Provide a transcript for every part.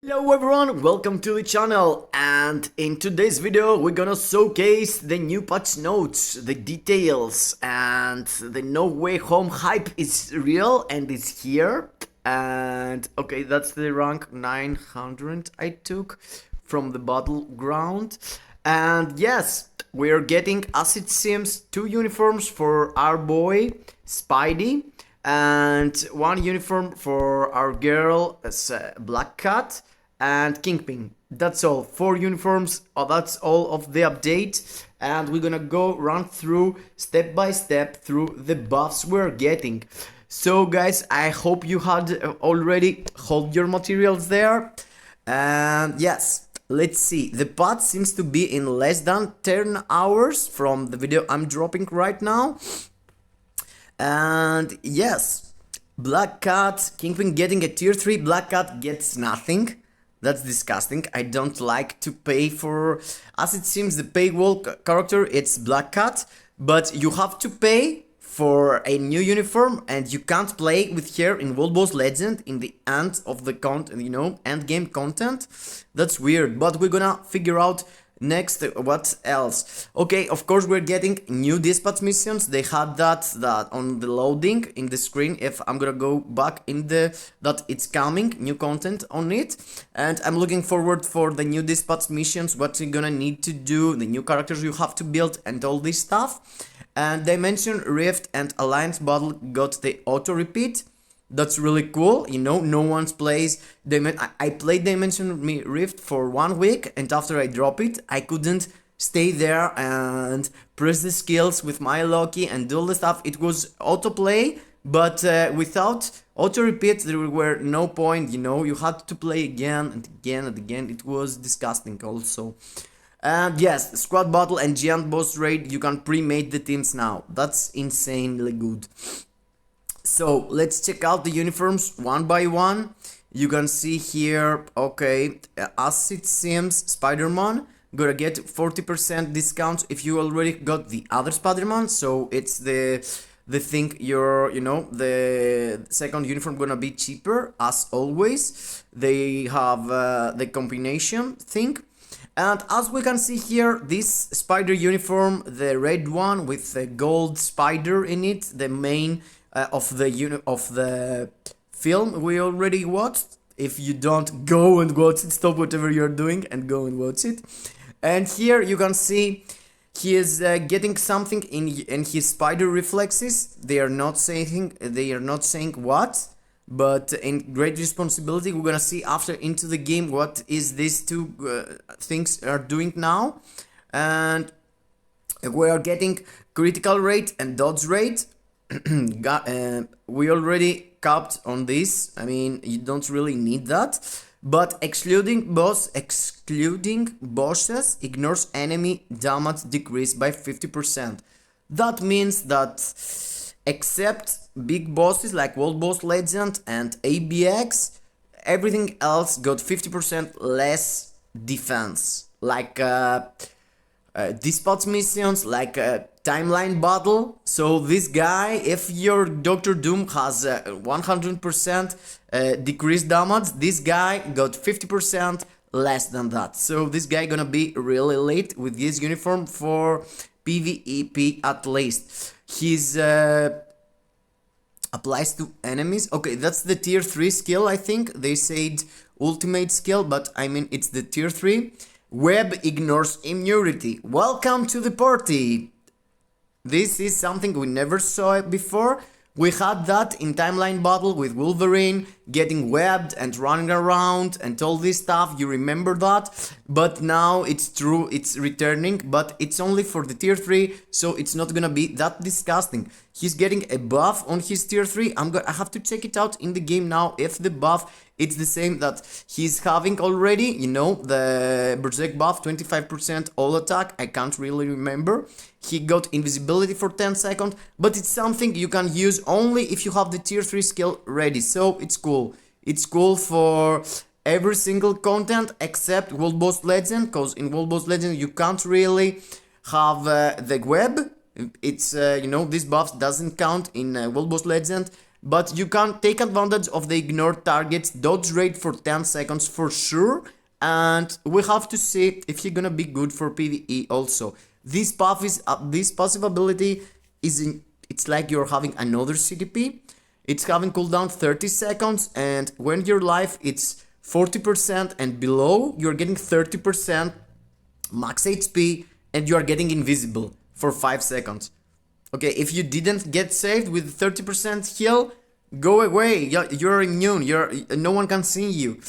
Hello everyone, welcome to the channel, and in today's video we're gonna showcase the new patch notes, the details, and the No Way Home hype is real and it's here. And okay, that's the rank 900 I took from the battleground. And yes, we're getting, as it seems, 2 uniforms for our boy Spidey and 1 uniform for our girl Black Cat and Kingpin. That's all, 4 uniforms. That's all of the update, and we're gonna go run through step by step through the buffs we're getting. So guys, I hope you had already hold your materials there. And yes, let's see. The patch seems to be in less than 10 hours from the video I'm dropping right now. And yes, Black Cat, Kingpin getting a tier 3, Black Cat gets nothing. That's disgusting. I don't like to pay for, as it seems, the paywall character, it's Black Cat, but you have to pay for a new uniform and you can't play with her in World Boss Legend in the end of the content, end game content. That's weird, but we're gonna figure out next what else. Okay, of course we're getting new dispatch missions. They had that on the loading in the screen. If I'm gonna go back in that it's coming new content on it, and I'm looking forward for the new dispatch missions, what you're gonna need to do, the new characters you have to build, and all this stuff. And Dimension Rift and Alliance Battle got the auto repeat. That's really cool, no one's plays. I played Dimension Rift for 1 week, and after I drop it, I couldn't stay there and press the skills with my Loki and do all the stuff. It was autoplay, but without auto repeat, there were no point, you had to play again and again and again. It was disgusting also. And yes, squad battle and giant boss raid, you can pre-mate the teams now. That's insanely good. So let's check out the uniforms one by one. You can see here, okay, as it seems, SpiderMan gonna get 40% discount if you already got the other SpiderMan. So it's the thing, the second uniform gonna be cheaper as always. They have the combination thing. And as we can see here, this spider uniform, the red one with the gold spider in it, the main of the film we already watched. If you don't, go and watch it, stop whatever you're doing and go and watch it. And here you can see he is getting something in his spider reflexes. They are not saying what, but in great responsibility. We're gonna see after into the game what is these 2 things are doing now. And we are getting critical rate and dodge rate. We already capped on this. I mean, you don't really need that, but excluding bosses ignores enemy damage decrease by 50%. That means that except big bosses like World Boss Legend and ABX, everything else got 50% less defense, like dispatch missions, like timeline battle. So this guy, if your Doctor Doom has 100% decreased damage, this guy got 50% less than that. So this guy gonna be really late with this uniform for PvEP at least. His applies to enemies. Okay, that's the tier 3 skill. I think they said ultimate skill, but I mean it's the tier 3. Web ignores immunity. Welcome to the party. This is something we never saw before. We had that in timeline battle with Wolverine getting webbed and running around and all this stuff. You remember that? But now it's true, it's returning, but it's only for the tier 3, so it's not gonna be that disgusting. He's getting a buff on his tier 3. I have to check it out in the game now if the buff it's the same that he's having already, the Berserk buff, 25% all attack. I can't really remember. He got invisibility for 10 seconds, but it's something you can use only if you have the tier 3 skill ready. So it's cool. It's cool for every single content except World Boss Legend, because in World Boss Legend you can't really have the web. It's this buff doesn't count in World Boss Legend. but you can take advantage of the ignore targets dodge rate for 10 seconds for sure, and we have to see if he's gonna be good for PvE also. This buff is this passive ability is it's like you're having another CDP. It's having cooldown 30 seconds, and when your life it's 40% and below, you're getting 30% max HP, and you are getting invisible for 5 seconds. Okay, if you didn't get saved with 30% heal, go away. You're immune. No one can see you.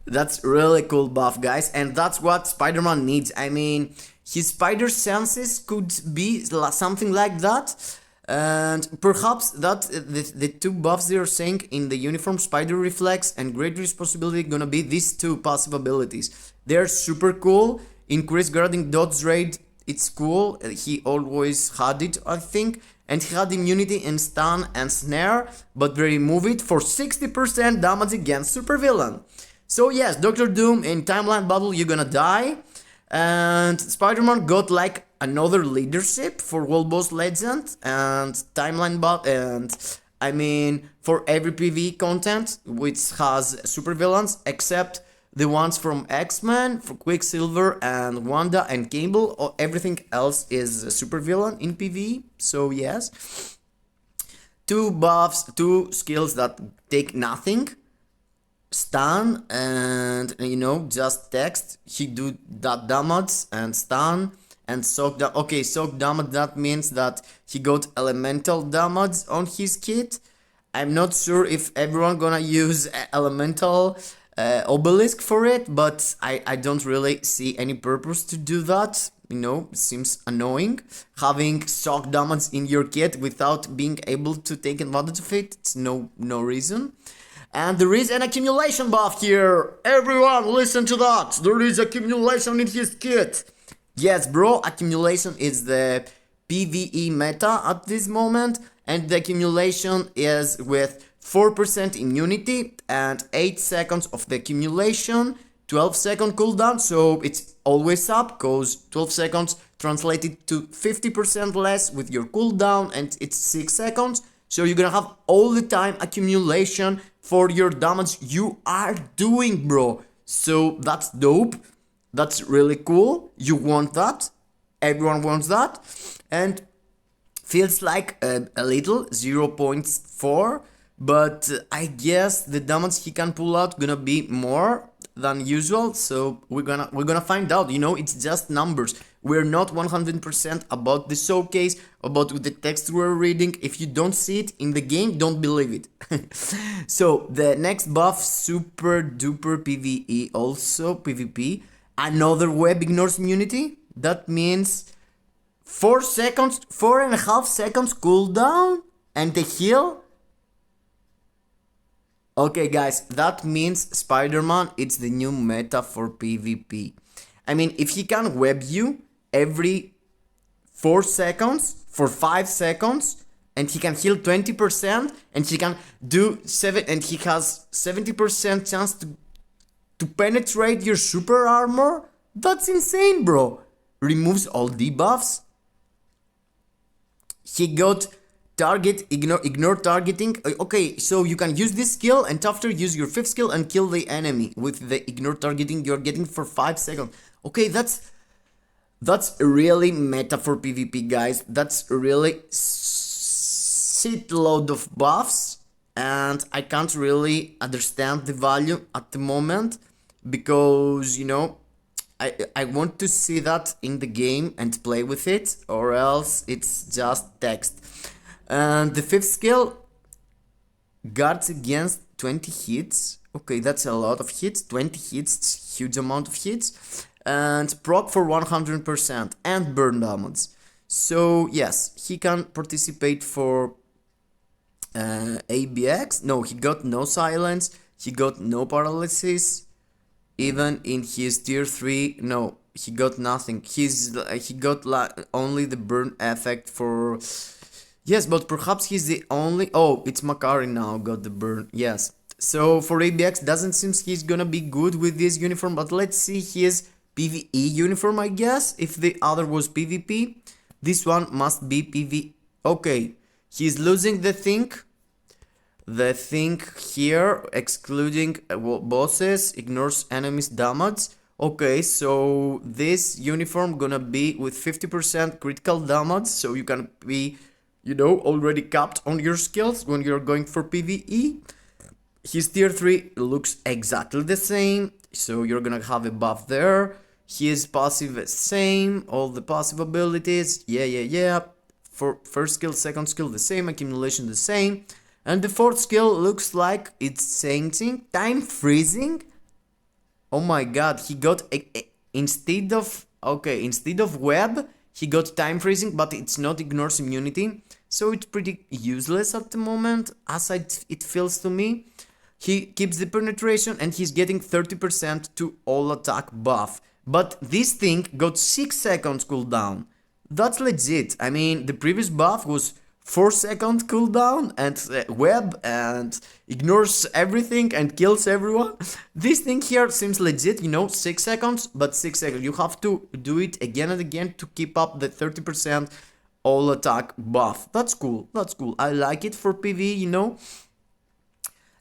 That's really cool buff, guys, and that's what Spider-Man needs. I mean, his spider senses could be something like that. And perhaps that the two buffs they are saying in the uniform, Spider Reflex and Great Responsibility, gonna be these two passive abilities. They're super cool. Increase guarding dodge rate, it's cool. He always had it, I think. And he had immunity and stun and snare, but they remove it for 60% damage against supervillain. So yes, Doctor Doom in Timeline Battle, you're gonna die. And Spider-Man got like another leadership for World Boss Legend and Timeline and I mean for every PvE content which has supervillains except the ones from X-Men, for Quicksilver and Wanda and Cable, or everything else is a supervillain in PvE. So yes, two buffs, two skills that take nothing. Stun and just text, he do that damage, and stun and soak damage. Okay, soak damage, that means that he got elemental damage on his kit. I'm not sure if everyone gonna use elemental obelisk for it, but I don't really see any purpose to do that. It seems annoying having shock damage in your kit without being able to take advantage of it. It's no reason. And there is an accumulation buff here. Everyone, listen to that. There is accumulation in his kit. Yes, bro, accumulation is the PvE meta at this moment. And the accumulation is with 4% immunity and 8 seconds of the accumulation, 12-second cooldown. So it's always up because 12 seconds translated to 50% less with your cooldown, and it's 6 seconds. So you're gonna have all the time accumulation for your damage you are doing, bro. So that's dope. That's really cool. You want that. Everyone wants that. And feels like a little 0.4, but I guess the damage he can pull out gonna be more than usual. So we're gonna find out. It's just numbers. We're not 100% about the showcase, about the text we're reading. If you don't see it in the game, don't believe it. So the next buff, super duper PvE, also PvP. Another web ignores immunity. That means 4.5 seconds cooldown and the heal. Okay guys, that means Spider-Man, it's the new meta for PvP. I mean, if he can web you every 4 seconds for 5 seconds, and he can heal 20%, and he can do 7, and he has 70% chance to penetrate your super armor. That's insane, bro. Removes all debuffs. He got target, ignore targeting. Okay, so you can use this skill and after use your 5th skill and kill the enemy with the ignore targeting you're getting for 5 seconds. Okay, that's really meta for PvP, guys. That's a really shitload of buffs, and I can't really understand the value at the moment because I want to see that in the game and play with it, or else it's just text. And the 5th skill guards against 20 hits. Okay, that's a lot of hits. 20 hits, huge amount of hits. And proc for 100% and burn damage. So yes, he can participate for ABX. No, he got no silence. He got no paralysis. Even in his tier 3, no, he got nothing. He got only the burn effect for... Yes, but perhaps he's the only... Oh, it's Makari now got the burn. Yes. So for ABX, doesn't seem he's gonna be good with this uniform, but let's see his PvE uniform, I guess. If the other was PvP, this one must be PvE. Okay, he's losing the thing. The thing here, excluding bosses, ignores enemies damage. Okay, so this uniform gonna be with 50% critical damage, so you can be, you know, already capped on your skills when you're going for PvE. His tier 3 looks exactly the same, so you're gonna have a buff there. His passive is same, all the passive abilities, yeah. For first skill, second skill the same, accumulation the same. And the fourth skill looks like it's changing. Time freezing. Oh my god, he got instead of web, he got time freezing, but it's not ignores immunity. So it's pretty useless at the moment, as it feels to me. He keeps the penetration and he's getting 30% to all attack buff. But this thing got 6 seconds cooldown. That's legit. I mean, the previous buff was 4-second cooldown and web and ignores everything and kills everyone. This thing here seems legit, you know, 6 seconds, but 6 seconds. You have to do it again and again to keep up the 30% all attack buff. That's cool, that's cool. I like it for PvE, you know.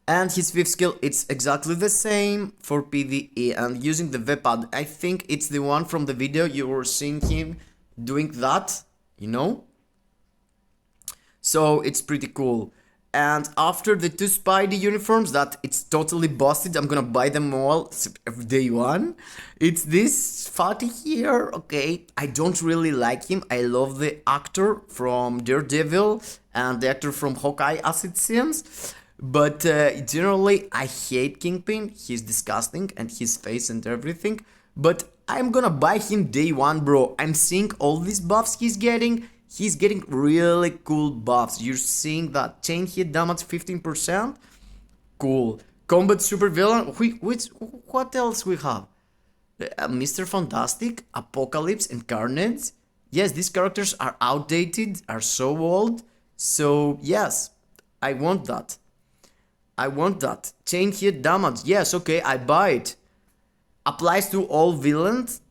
And his fifth skill, it's exactly the same for PvE and using the V-pad. I think it's the one from the video you were seeing him doing that, you know. So it's pretty cool. And after the 2 Spidey uniforms that it's totally busted, I'm gonna buy them all day one. It's this fatty here, okay. I don't really like him. I love the actor from Daredevil and the actor from Hawkeye, as it seems. But generally, I hate Kingpin. He's disgusting and his face and everything. But I'm gonna buy him day one, bro. I'm seeing all these buffs he's getting. He's getting really cool buffs. You're seeing that chain hit damage 15%. Cool. Combat super villain. What else we have? Mr. Fantastic, Apocalypse, and Carnage. Yes, these characters are outdated, are so old. So yes, I want that. I want that. Chain hit damage. Yes, okay, I buy it. Applies to all villains.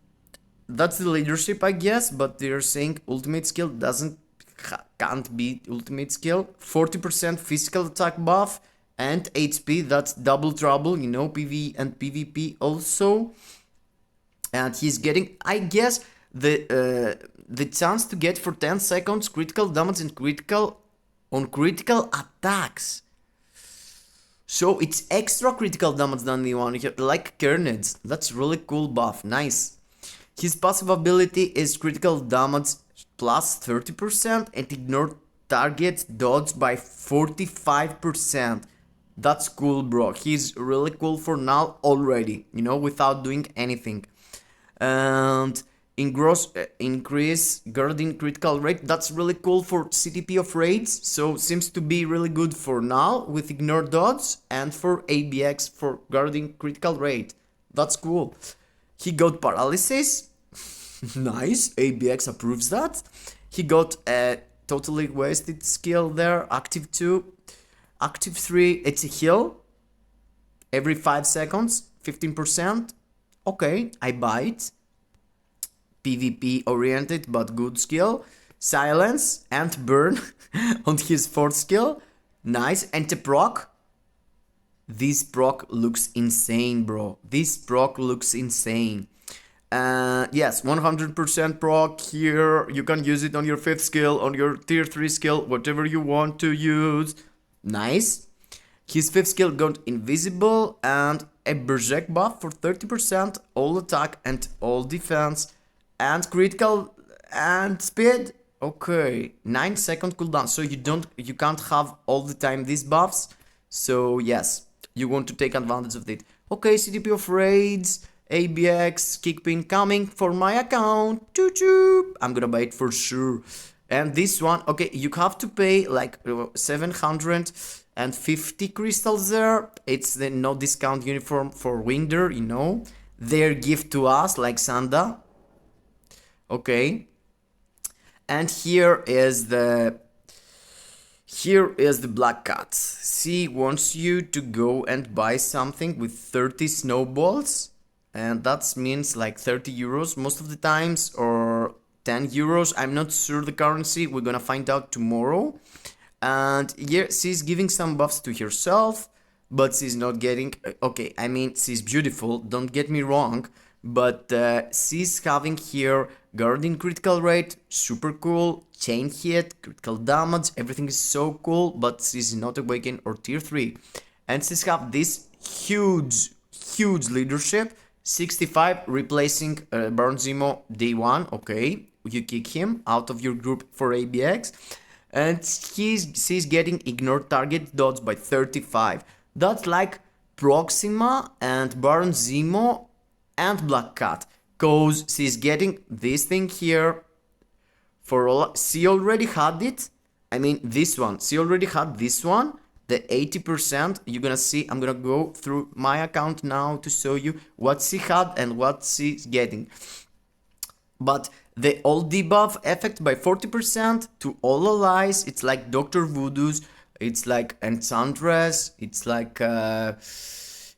That's the leadership, I guess, but they're saying ultimate skill can't be ultimate skill. 40% physical attack buff and HP, that's double trouble, you know, PvE and PvP also. And he's getting, I guess, the chance to get for 10 seconds critical damage and critical attacks. So it's extra critical damage than the one here, like Carnage. That's really cool buff, nice. His passive ability is critical damage plus 30% and ignore targets dodge by 45%. That's cool, bro. He's really cool for now already, you know, without doing anything. And increase guarding critical rate. That's really cool for CTP of raids. So seems to be really good for now with ignore dodge and for ABX for guarding critical rate. That's cool. He got paralysis. Nice, ABX approves that. He got a totally wasted skill there. Active 2. Active 3, it's a heal. Every 5 seconds, 15%. Okay, I buy it. PvP oriented but good skill. Silence and burn on his 4th skill. Nice, and the proc. This proc looks insane, bro. This proc looks insane. Yes, 100% proc here. You can use it on your 5th skill, on your tier 3 skill, whatever you want to use. Nice. His 5th skill got invisible and a berserk buff for 30%, all attack and all defense, and critical and speed. Okay, 9-second cooldown. So you can't have all the time these buffs. So yes, you want to take advantage of it. Okay, CTP of raids. ABX, Kingpin coming for my account. Choo-choo. I'm gonna buy it for sure. And this one, okay, you have to pay like 750 crystals there. It's the no discount uniform for Winder, you know. Their gift to us, like Sanda. Okay. And here is the Black Cat. She wants you to go and buy something with 30 snowballs. And that means like 30 euros most of the times, or 10 euros. I'm not sure the currency. We're gonna find out tomorrow. And here she's giving some buffs to herself, but she's not getting, okay, I mean, she's beautiful, don't get me wrong, but she's having here guarding critical rate, super cool, chain hit, critical damage, everything is so cool, but she's not awaken or tier 3. And she's have this huge leadership, 65, replacing Baron Zemo day 1, okay, you kick him out of your group for ABX, and she's getting ignored target dodge by 35. That's like Proxima and Baron Zemo and Black Cat, cause she's getting this thing here for all. She already had it. I mean this one. She already had this one. The 80%. You're gonna see. I'm gonna go through my account now to show you what she had and what she's getting. But the old debuff effect by 40% to all allies. It's like Dr. Voodoo's. It's like Enchantress. It's like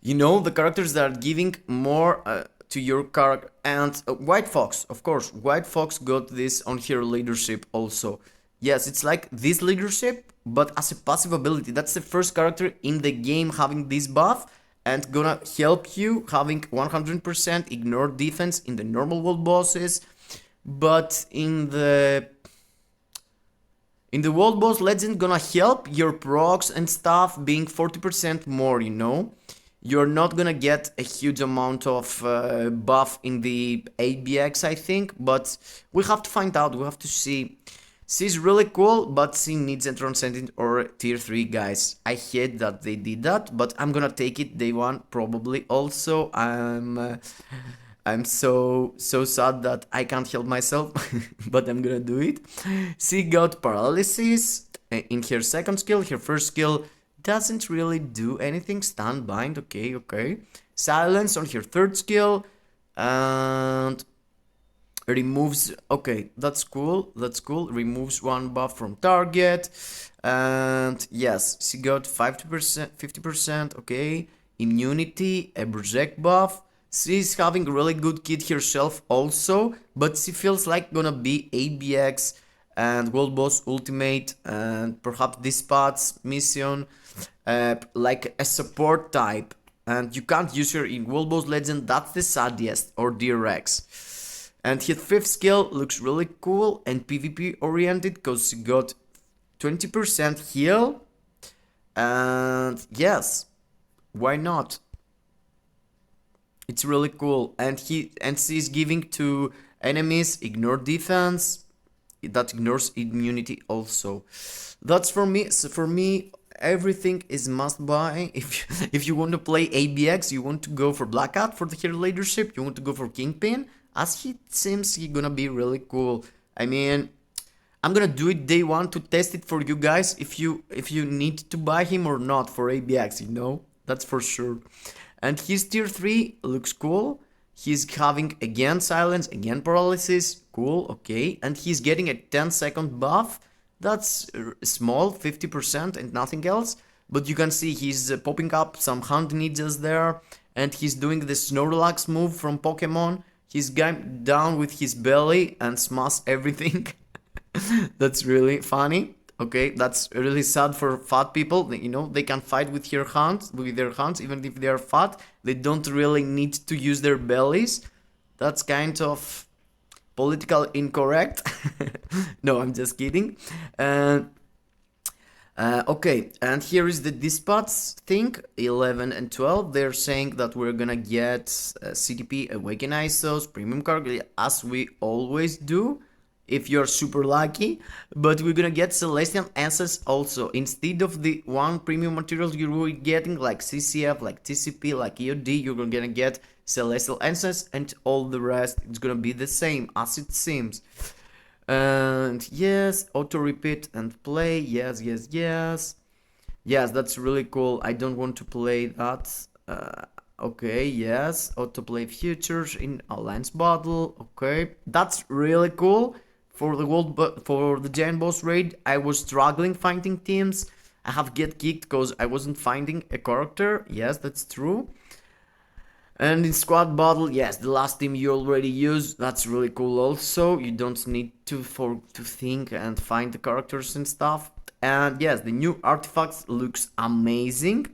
you know, the characters that are giving more to your character. And White Fox, of course. White Fox got this on her leadership also. Yes, it's like this leadership, but as a passive ability. That's the first character in the game having this buff, and gonna help you having 100% ignore defense in the normal world bosses. But in the world boss legend, gonna help your procs and stuff being 40% more, you know. You're not gonna get a huge amount of buff in the ABX, I think, but we have to find out, we have to see. She's really cool, but she needs a Transcendent or tier 3, guys. I hate that they did that, but I'm gonna take it day 1 probably. Also, I'm so sad that I can't help myself, but I'm gonna do it. She got paralysis in her second skill. Her first skill doesn't really do anything. Stand bind, okay. Silence on her third skill, and removes, okay, that's cool, removes one buff from target. And yes, she got 50%, okay, immunity, a Berserk buff. She's having a really good kit herself also, but she feels like gonna be ABX and World Boss Ultimate and perhaps Dispatch mission, like a support type, and you can't use her in World Boss Legend. That's the saddest, or DRX. And his fifth skill looks really cool and PvP oriented because he got 20% heal. And yes, why not? It's really cool. And she's giving to enemies ignore defense. That ignores immunity also. That's for me. So for me, everything is must buy. If you want to play ABX, you want to go for Black Cat for the hero leadership, you want to go for Kingpin, as he seems he's gonna be really cool. I mean, I'm gonna do it day 1 to test it for you guys, if you need to buy him or not for ABX, you know, that's for sure. And his tier 3 looks cool. He's having again silence, again paralysis, cool, okay, and he's getting a 10-second buff. That's small, 50% and nothing else, but you can see he's popping up some hand ninjas there, and he's doing the Snorlax move from Pokemon. He's going down with his belly and smash everything. That's really funny. Okay, that's really sad for fat people. You know, they can fight with their hands, even if they are fat. They don't really need to use their bellies. That's kind of political incorrect. No, I'm just kidding. Okay, and here is the dispatch thing, 11 and 12. They're saying that we're gonna get CTP, Awaken ISOs, Premium Cargo, as we always do, if you're super lucky. But we're gonna get Celestial Answers also. Instead of the one premium material you were getting, like CCF, like TCP, like EOD, you're gonna get Celestial Answers, and all the rest, it's gonna be the same, as it seems. And yes, auto repeat and play, yes, that's really cool. I don't want to play that. Okay, yes, autoplay futures in alliance battle. Okay, that's really cool. For the giant boss raid, I was struggling finding teams. I have get kicked because I wasn't finding a character. Yes, that's true. And in squad battle, yes, the last team you already used, that's really cool also. You don't need to think and find the characters and stuff. And yes, the new artifacts looks amazing.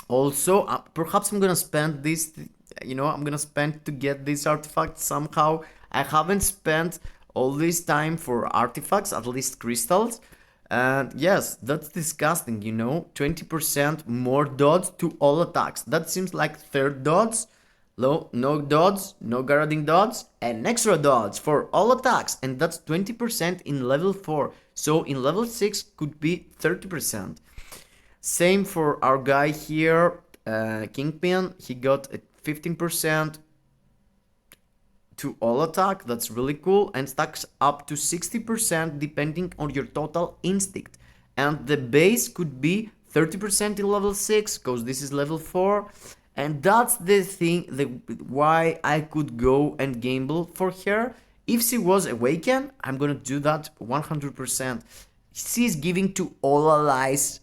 Also, perhaps I'm gonna spend this, I'm gonna spend to get this artifact somehow. I haven't spent all this time for artifacts, at least crystals. And yes, that's disgusting, 20% more dodge to all attacks. That seems like third dodge. No dodge, no guarding dodge, and extra dodge for all attacks. And that's 20% in level 4. So in level 6 could be 30%. Same for our guy here, Kingpin. He got a 15% to all attack. That's really cool, and stacks up to 60% depending on your total instinct. And the base could be 30% in level 6 because this is level 4. And that's the thing, why I could go and gamble for her. If she was awaken, I'm gonna do that 100%. She's giving to all allies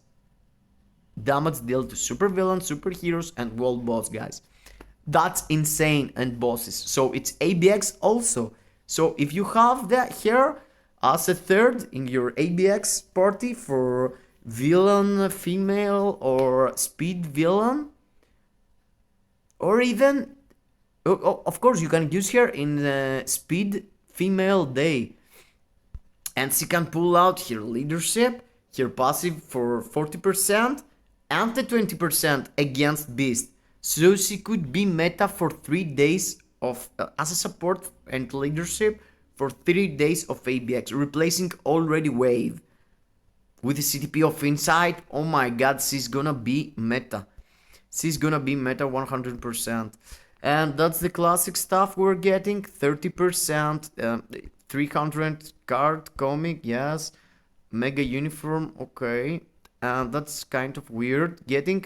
damage dealt to supervillains, superheroes, and world boss guys. That's insane, and bosses. So it's ABX also. So if you have that here as a third in your ABX party for villain female or speed villain, or even, of course, you can use her in speed female day, and she can pull out her leadership, her passive for 40%, and the 20% against beast. So she could be meta for 3 days of as a support and leadership for 3 days of ABX, replacing already wave. With the CTP of Insight, oh my god, she's gonna be meta. She's gonna be meta 100%. And that's the classic stuff we're getting. 30%, 300 card comic, yes. Mega uniform, okay. And that's kind of weird. Getting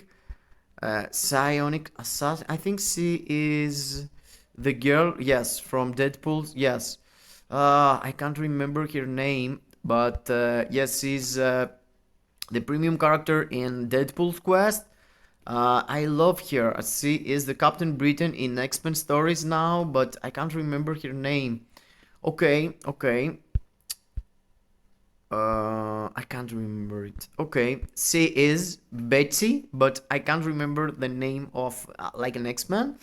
Psionic Assassin. I think she is the girl, yes, from Deadpool, yes. I can't remember her name, but yes, she's the premium character in Deadpool's quest. I love her. She is the Captain Britain in X-Men stories now, but I can't remember her name. Okay. I can't remember it. Okay, she is Betsy, but I can't remember the name of like an X-Men.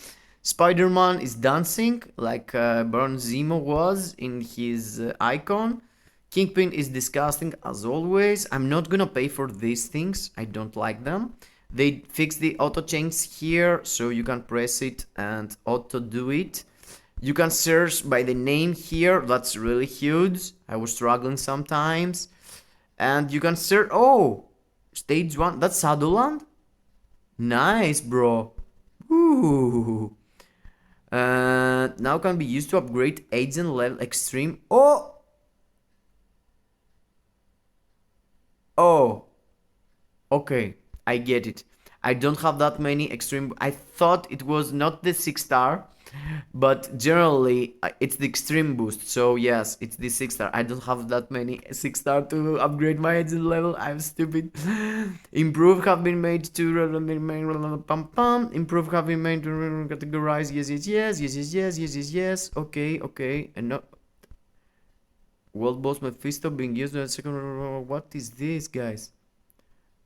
SpiderMan is dancing like Baron Zemo was in his icon. Kingpin is disgusting as always. I'm not gonna pay for these things. I don't like them. They fix the auto chains here, so you can press it and auto do it. You can search by the name here. That's really huge. I was struggling sometimes. And you can search. Oh, stage 1. That's Shadowland. Nice, bro. Ooh. Now can be used to upgrade agent level extreme. Oh. Okay, I get it. I don't have that many extreme. I thought it was not the 6-star, but generally it's the extreme boost. So yes, it's the 6-star. I don't have that many 6-star to upgrade my agent level. I'm stupid. Improve have been made to improve have been made to categorize. Yes. Okay. And no. World boss Mephisto being used in a second. What is this, guys?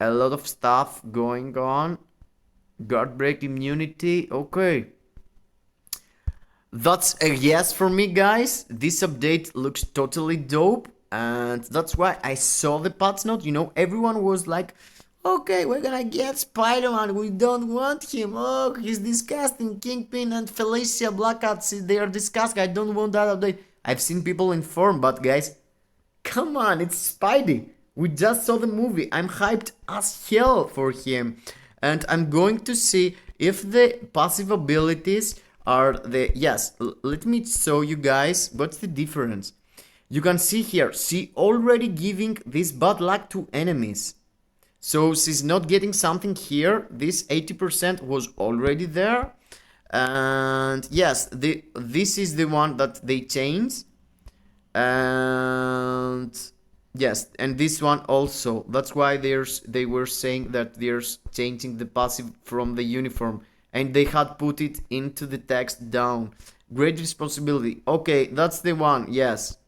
A lot of stuff going on. Guard break immunity. Okay. That's a yes for me, guys. This update looks totally dope. And that's why I saw the patch note. Everyone was like, okay, we're gonna get Spider-Man. We don't want him. Oh, he's disgusting. Kingpin and Felicia Black Cat, they are disgusting. I don't want that update. I've seen people inform, but guys, come on, it's Spidey. We just saw the movie. I'm hyped as hell for him. And I'm going to see if the passive abilities are the... Yes, let me show you guys what's the difference. You can see here, she already giving this bad luck to enemies. So she's not getting something here. This 80% was already there. And yes, this is the one that they changed. And... Yes, and this one also. That's why they were saying that they're changing the passive from the uniform. And they had put it into the text down. Great responsibility. Okay, that's the one, yes.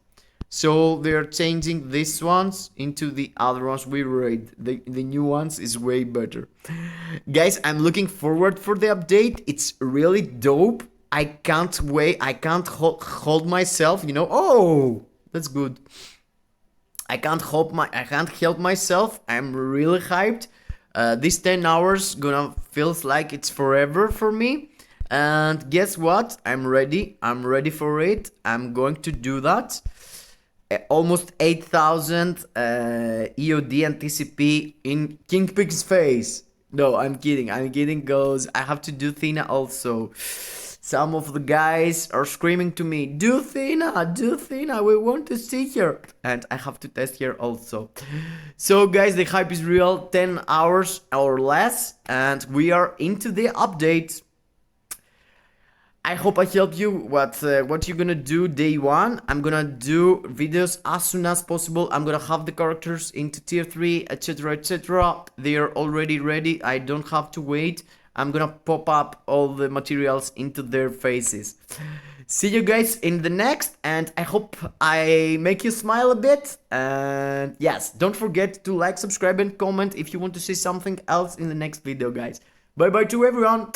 So they're changing these ones into the other ones we read. The new ones is way better. Guys, I'm looking forward for the update. It's really dope. I can't wait. I can't hold myself, you know. Oh, that's good. I can't help myself. I'm really hyped. These 10 hours gonna feels like it's forever for me. And guess what? I'm ready. I'm ready for it. I'm going to do that. Almost 8,000 EOD and TCP in Kingpin's face. No, I'm kidding. I'm kidding, because I have to do Thina also. Some of the guys are screaming to me, do Thina, we want to see her. And I have to test her also. So guys, the hype is real, 10 hours or less, and we are into the update. I hope I helped you what you're gonna do day one. I'm gonna do videos as soon as possible. I'm gonna have the characters into tier 3, etc, etc. They are already ready. I don't have to wait. I'm gonna pop up all the materials into their faces. See you guys in the next, and I hope I make you smile a bit. And yes, don't forget to like, subscribe, and comment if you want to see something else in the next video, guys. Bye bye to everyone.